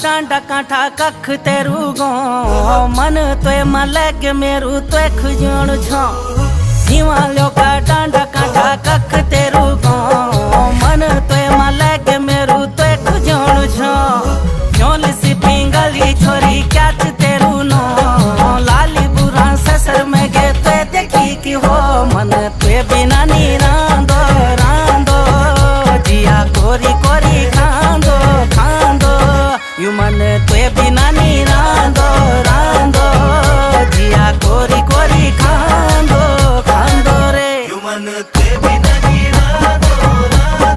डांडा कांठा कख तेरू गो मन तो मलग मेरू तो खुजण छो जीवा लो का डांडा